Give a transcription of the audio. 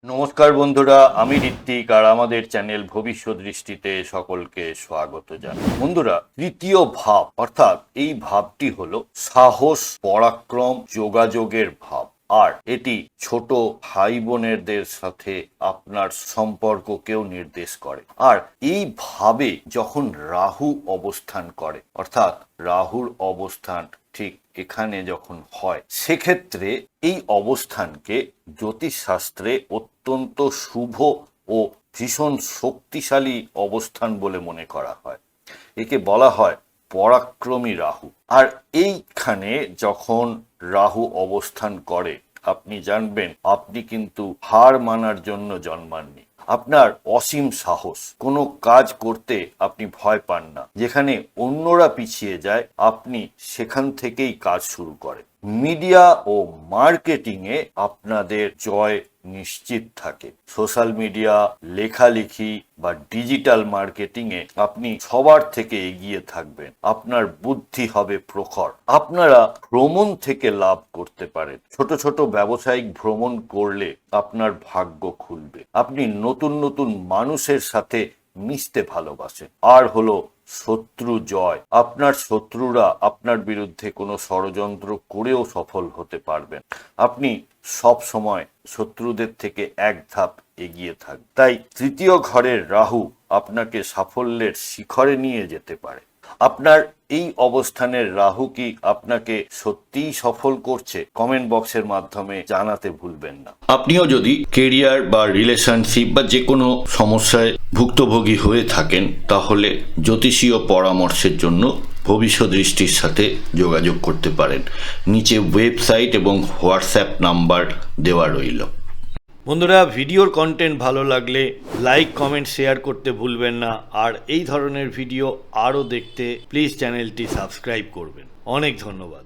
নমস্কার বন্ধুরা, আমি ঋত্বিক আর আমাদের চ্যানেল ভবিষ্যৎ দৃষ্টিতে সকলকে স্বাগত জানাই। বন্ধুরা, তৃতীয় ভাব অর্থাৎ এই ভাবটি হলো সাহস, পরাক্রম, যোগাযোগের ভাব। আর এটি ছোট ভাই বোনেরদের সাথে আপনার সম্পর্ককেও নির্দেশ করে। আর এই ভাবে যখন রাহু অবস্থান করে, অর্থাৎ রাহুর অবস্থান ঠিক এখানে যখন হয়, সেক্ষেত্রে এই অবস্থানকে জ্যোতিষশাস্ত্রে অত্যন্ত শুভ ও ভীষণ শক্তিশালী অবস্থান বলে মনে করা হয়। একে বলা হয় পরাক্রমী রাহু। আর এইখানে যখন রাহু অবস্থান করে, আপনি জানবেন আপনি কিন্তু হার মানার জন্য জন্মাননি। আপনার অসীম সাহস, কোনো কাজ করতে আপনি ভয় পান না। যেখানে অন্যরা পিছিয়ে যায়, আপনি সেখান থেকেই কাজ শুরু করেন। মিডিয়া ও মার্কেটিংয়ে আপনাদের জয় নিশ্চিত থাকে। সোশ্যাল মিডিয়া, লেখালেখি বা ডিজিটাল মার্কেটিংয়ে আপনি সবার থেকে এগিয়ে থাকবেন। আপনার বুদ্ধি হবে প্রখর। আপনারা ভ্রমণ থেকে লাভ করতে পারেন। ছোট ছোট ব্যবসায়িক ভ্রমণ করলে আপনার ভাগ্য খুলবে। আপনি নতুন নতুন মানুষের সাথে মিশতে ভালোবাসেন। আর হলো শত্রু জয়। আপনার শত্রুরা আপনার বিরুদ্ধে কোনো ষড়যন্ত্র করেও সফল হতে পারবেন। আপনি সব সময় শত্রুদের থেকে এক ধাপ এগিয়ে থাকবেন। তাই তৃতীয় ঘরের রাহু আপনাকে সাফল্যের শিখরে নিয়ে যেতে পারে। আপনার এই অবস্থানের রাহু কি আপনাকে সত্যিই সফল করছে? কমেন্ট বক্সের মাধ্যমে জানাতে ভুলবেন না। আপনিও যদি কেরিয়ার বা রিলেশনশিপ বা যে কোনো সমস্যায় ভুক্তভোগী হয়ে থাকেন, তাহলে জ্যোতিষীয় পরামর্শের জন্য ভবিষ্যৎ দৃষ্টির সাথে যোগাযোগ করতে পারেন। নিচে ওয়েবসাইট এবং হোয়াটসঅ্যাপ নাম্বার দেওয়া রইল। বন্ধুরা, ভিডিওর কন্টেন্ট ভালো লাগলে লাইক, কমেন্ট, শেয়ার করতে ভুলবেন না। আর এই ধরনের ভিডিও আরও দেখতে প্লিজ চ্যানেলটি সাবস্ক্রাইব করবেন। অনেক ধন্যবাদ।